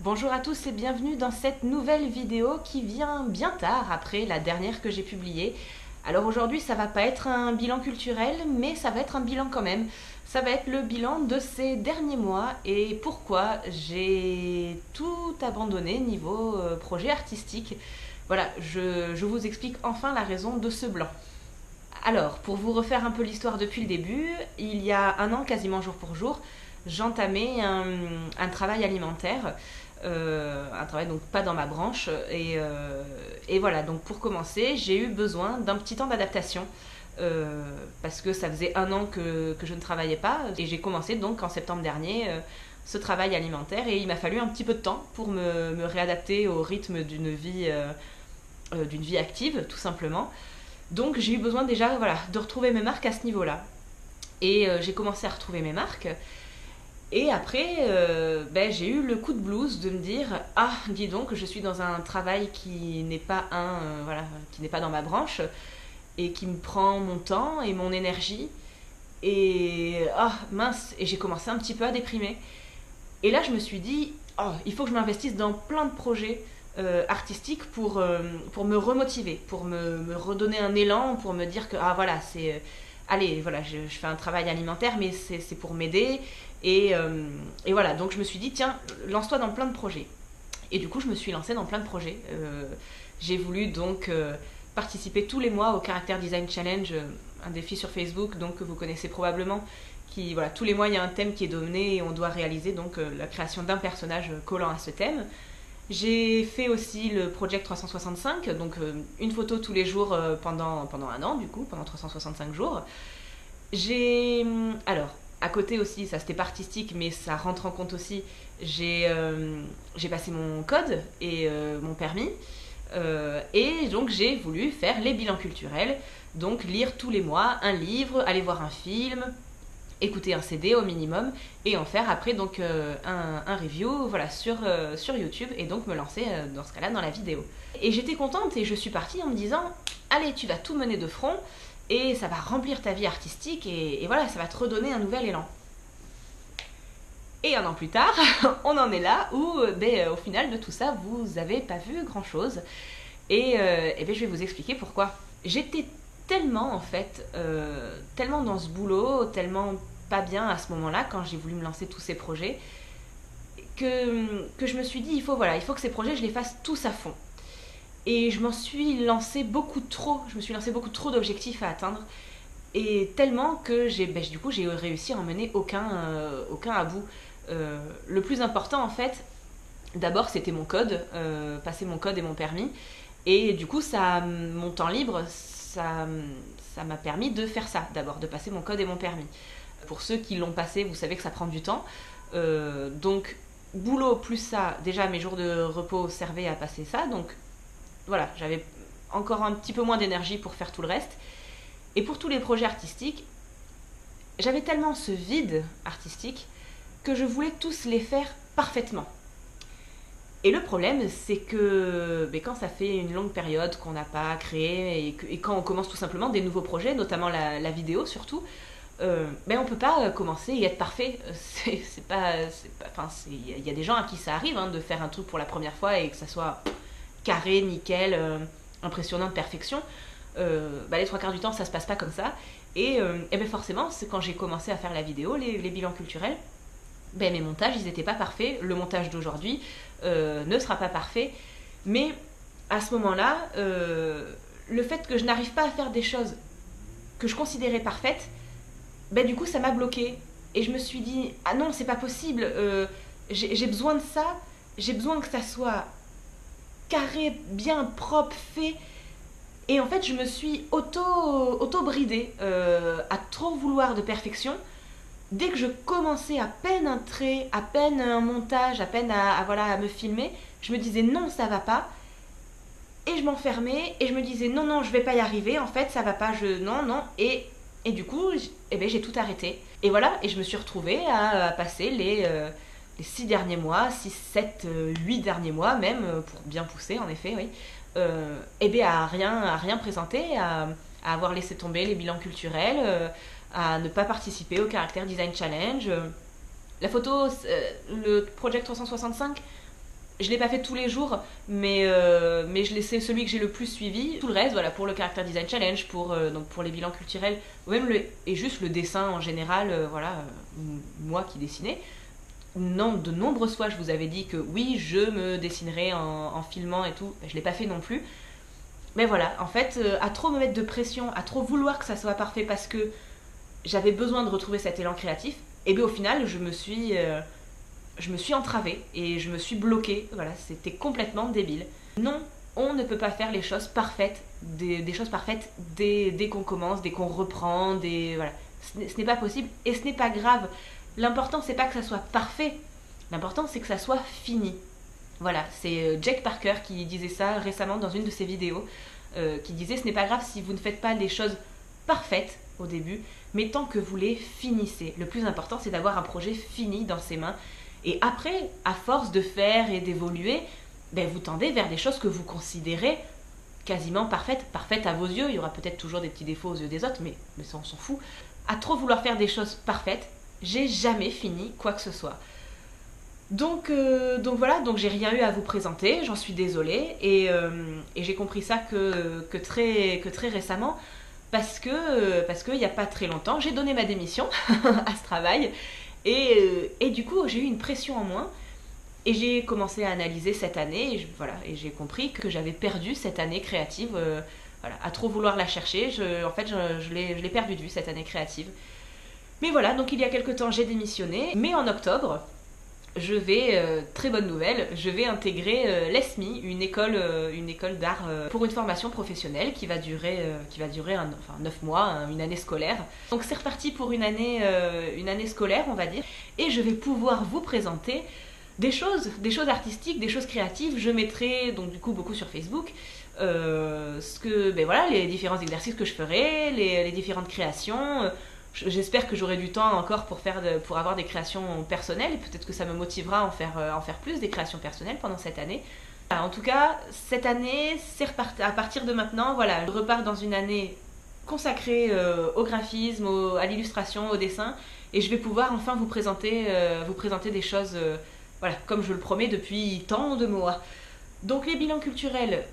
Bonjour à tous et bienvenue dans cette nouvelle vidéo qui vient bien tard après la dernière que j'ai publiée. Alors aujourd'hui ça va pas être un bilan culturel mais ça va être un bilan quand même. Ça va être le bilan de ces derniers mois et pourquoi j'ai tout abandonné niveau projet artistique. Voilà, je vous explique enfin la raison de ce blanc. Alors, pour vous refaire un peu l'histoire depuis le début, il y a un an, quasiment jour pour jour, j'entamais un travail alimentaire, un travail donc pas dans ma branche, et voilà, donc pour commencer, j'ai eu besoin d'un petit temps d'adaptation, parce que ça faisait un an que je ne travaillais pas, et j'ai commencé donc en septembre dernier ce travail alimentaire, et il m'a fallu un petit peu de temps pour me réadapter au rythme d'une vie active, tout simplement. Donc j'ai eu besoin déjà voilà, de retrouver mes marques à ce niveau-là. Et j'ai commencé à retrouver mes marques. Et après, j'ai eu le coup de blues de me dire ah, dis donc, je suis dans un travail qui n'est pas voilà, qui n'est pas dans ma branche et qui me prend mon temps et mon énergie. Et ah mince, et j'ai commencé un petit peu à déprimer. Et là, je me suis dit oh, il faut que je m'investisse dans plein de projets artistiques pour me remotiver, pour me redonner un élan, pour me dire que ah voilà, allez, voilà, je fais un travail alimentaire, mais c'est pour m'aider. Et voilà, donc je me suis dit, tiens, lance-toi dans plein de projets. Et du coup, je me suis lancée dans plein de projets. J'ai voulu donc participer tous les mois au Character Design Challenge, un défi sur Facebook, donc que vous connaissez probablement. Qui, voilà, tous les mois, il y a un thème qui est donné et on doit réaliser donc la création d'un personnage collant à ce thème. J'ai fait aussi le Project 365, donc une photo tous les jours pendant un an, du coup, pendant 365 jours. Alors, à côté aussi, ça c'était pas artistique, mais ça rentre en compte aussi, j'ai passé mon code et mon permis. Et donc j'ai voulu faire les bilans culturels, donc lire tous les mois un livre, aller voir un film, écouter un CD au minimum et en faire après donc un review voilà, sur YouTube et donc me lancer dans ce cas-là dans la vidéo. Et j'étais contente et je suis partie en me disant allez, tu vas tout mener de front et ça va remplir ta vie artistique et voilà, ça va te redonner un nouvel élan. Et un an plus tard, on en est là où au final de tout ça, vous n'avez pas vu grand-chose. Et je vais vous expliquer pourquoi. J'étais tellement en fait, tellement dans ce boulot, tellement pas bien à ce moment-là quand j'ai voulu me lancer tous ces projets, que je me suis dit il faut que ces projets je les fasse tous à fond. Et je m'en suis lancé beaucoup trop, je me suis lancé beaucoup trop d'objectifs à atteindre et tellement que du coup j'ai réussi à en mener aucun à bout. Le plus important en fait, d'abord c'était mon code, passer mon code et mon permis. Et du coup, mon temps libre, ça m'a permis de faire ça, d'abord, de passer mon code et mon permis. Pour ceux qui l'ont passé, vous savez que ça prend du temps. Donc, boulot plus ça, déjà mes jours de repos servaient à passer ça. Donc, voilà, j'avais encore un petit peu moins d'énergie pour faire tout le reste. Et pour tous les projets artistiques, j'avais tellement ce vide artistique que je voulais tous les faire parfaitement. Et le problème, c'est que quand ça fait une longue période qu'on n'a pas créé et quand on commence tout simplement des nouveaux projets, notamment la vidéo surtout, on peut pas commencer et être parfait. Il y a des gens à qui ça arrive hein, de faire un truc pour la première fois et que ça soit carré, nickel, impressionnant de perfection. Les trois quarts du temps, ça se passe pas comme ça. Et forcément, c'est quand j'ai commencé à faire la vidéo, les bilans culturels, mes montages, ils n'étaient pas parfaits. Le montage d'aujourd'hui ne sera pas parfait. Mais à ce moment-là, le fait que je n'arrive pas à faire des choses que je considérais parfaites, du coup, ça m'a bloqué. Et je me suis dit, ah non, c'est pas possible. J'ai besoin de ça. J'ai besoin que ça soit carré, bien propre, fait. Et en fait, je me suis auto-bridée à trop vouloir de perfection. Dès que je commençais à peine un trait, à peine un montage, à peine à me filmer, je me disais non, ça va pas. Et je m'enfermais et je me disais non, non, je vais pas y arriver, en fait, ça va pas, non, non. Et du coup, j'ai tout arrêté. Et voilà, et je me suis retrouvée à passer les 6 derniers mois, 6, 7, 8 derniers mois même, pour bien pousser en effet, oui, à rien présenter, à avoir laissé tomber les bilans culturels, à ne pas participer au Character Design Challenge. La photo, le Project 365, Je l'ai pas fait tous les jours, mais c'est celui que j'ai le plus suivi. Tout le reste, voilà, pour le Character Design Challenge, donc pour les bilans culturels, ou même et juste le dessin en général, voilà, moi qui dessinais. Non, de nombreuses fois, je vous avais dit que oui, je me dessinerais en filmant et tout. Je l'ai pas fait non plus. Mais voilà, en fait, à trop me mettre de pression, à trop vouloir que ça soit parfait parce que j'avais besoin de retrouver cet élan créatif, et bien au final, je me suis entravée et je me suis bloquée. Voilà, c'était complètement débile. Non, on ne peut pas faire les choses parfaites, des choses parfaites dès qu'on commence, dès qu'on reprend, voilà. Ce n'est pas possible et ce n'est pas grave. L'important, c'est pas que ça soit parfait. L'important, c'est que ça soit fini. Voilà, c'est Jake Parker qui disait ça récemment dans une de ses vidéos, qui disait ce n'est pas grave si vous ne faites pas les choses parfaites au début, mais tant que vous les finissez. Le plus important, c'est d'avoir un projet fini dans ses mains. Et après, à force de faire et d'évoluer, ben vous tendez vers des choses que vous considérez quasiment parfaites à vos yeux. Il y aura peut-être toujours des petits défauts aux yeux des autres, mais ça on s'en fout. À trop vouloir faire des choses parfaites, j'ai jamais fini quoi que ce soit. Donc voilà, donc j'ai rien eu à vous présenter, j'en suis désolée, et j'ai compris ça que très récemment, parce que il n'y a pas très longtemps, j'ai donné ma démission à ce travail, et du coup j'ai eu une pression en moins, et j'ai commencé à analyser cette année, et j'ai compris que j'avais perdu cette année créative, voilà, à trop vouloir la chercher, je l'ai perdue de vue cette année créative. Mais voilà, donc il y a quelques temps j'ai démissionné, mais en octobre, je vais, très bonne nouvelle, je vais intégrer l'ESMI, une école d'art pour une formation professionnelle qui va durer 9 mois, une année scolaire. Donc c'est reparti pour une année scolaire, on va dire, et je vais pouvoir vous présenter des choses artistiques, des choses créatives. Je mettrai donc du coup beaucoup sur Facebook les différents exercices que je ferai, les différentes créations. J'espère que j'aurai du temps encore pour avoir des créations personnelles, et peut-être que ça me motivera à en faire plus des créations personnelles pendant cette année. En tout cas, cette année, c'est reparti. À partir de maintenant, voilà, je repars dans une année consacrée au graphisme, à l'illustration, au dessin, et je vais pouvoir enfin vous présenter des choses, voilà, comme je le promets depuis tant de mois. Donc les bilans culturels,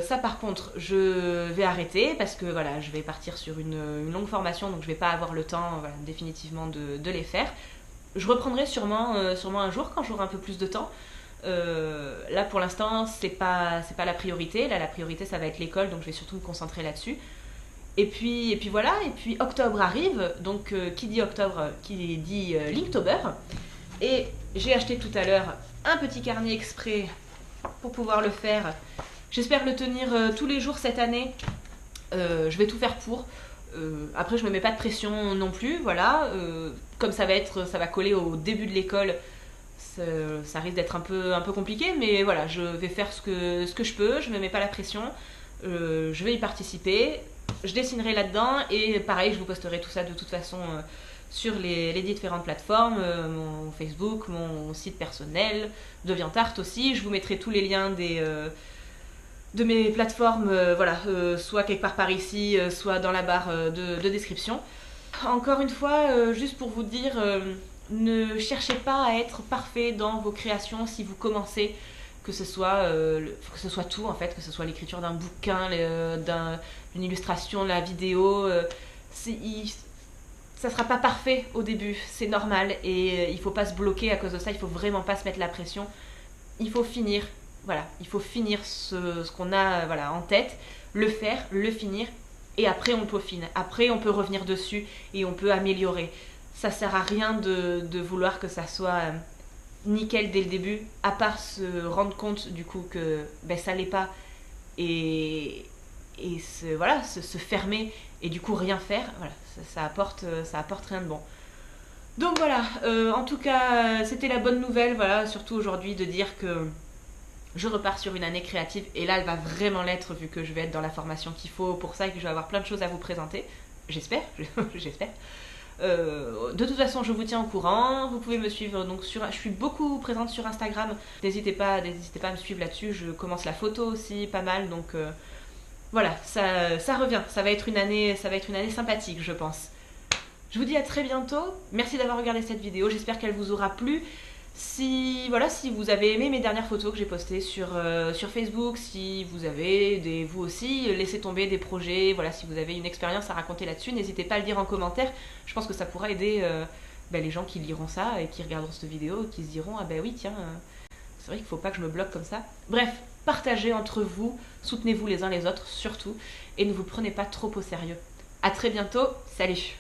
ça par contre, je vais arrêter parce que voilà, je vais partir sur une longue formation, donc je vais pas avoir le temps, voilà, définitivement de les faire. Je reprendrai sûrement un jour quand j'aurai un peu plus de temps. Là pour l'instant, c'est pas la priorité. Là la priorité ça va être l'école, donc je vais surtout me concentrer là-dessus. Et puis voilà, et puis octobre arrive, donc qui dit octobre, qui dit Linktober. Et j'ai acheté tout à l'heure un petit carnet exprès pour pouvoir le faire. J'espère le tenir tous les jours cette année. Je vais tout faire pour. Après, je me mets pas de pression non plus, voilà. Comme ça va coller au début de l'école, ça risque d'être un peu compliqué, mais voilà, je vais faire ce que je peux. Je me mets pas la pression. Je vais y participer. Je dessinerai là-dedans, et pareil, je vous posterai tout ça de toute façon sur les différentes plateformes, mon Facebook, mon site personnel, DeviantArt aussi. Je vous mettrai tous les liens de mes plateformes, soit quelque part par ici, soit dans la barre de description. Encore une fois, juste pour vous dire, ne cherchez pas à être parfait dans vos créations si vous commencez, que ce soit tout en fait, que ce soit l'écriture d'un bouquin, d'une illustration, la vidéo, ça sera pas parfait au début, c'est normal, et il faut pas se bloquer à cause de ça, il faut vraiment pas se mettre la pression. Il faut finir, voilà, il faut finir ce qu'on a, voilà, en tête, le faire, le finir, et après on peaufine, après on peut revenir dessus et on peut améliorer. Ça sert à rien de vouloir que ça soit nickel dès le début, à part se rendre compte du coup que ça l'est pas, et se fermer et du coup rien faire, voilà, ça apporte rien de bon. Donc voilà, en tout cas, c'était la bonne nouvelle, voilà, surtout aujourd'hui, de dire que je repars sur une année créative, et là elle va vraiment l'être vu que je vais être dans la formation qu'il faut pour ça, et que je vais avoir plein de choses à vous présenter, j'espère. De toute façon, je vous tiens au courant. Vous pouvez me suivre, donc je suis beaucoup présente sur Instagram, n'hésitez pas à me suivre là-dessus. Je commence la photo aussi pas mal, donc voilà, ça revient, ça va être une année sympathique, je pense. Je vous dis à très bientôt, merci d'avoir regardé cette vidéo, j'espère qu'elle vous aura plu. Voilà, si vous avez aimé mes dernières photos que j'ai postées sur Facebook, si vous avez vous aussi laissé tomber des projets, voilà, si vous avez une expérience à raconter là-dessus, n'hésitez pas à le dire en commentaire. Je pense que ça pourra aider les gens qui liront ça et qui regarderont cette vidéo et qui se diront ah ben oui tiens, c'est vrai qu'il faut pas que je me bloque comme ça. Bref, partagez entre vous, soutenez-vous les uns les autres surtout et ne vous prenez pas trop au sérieux. A très bientôt, salut!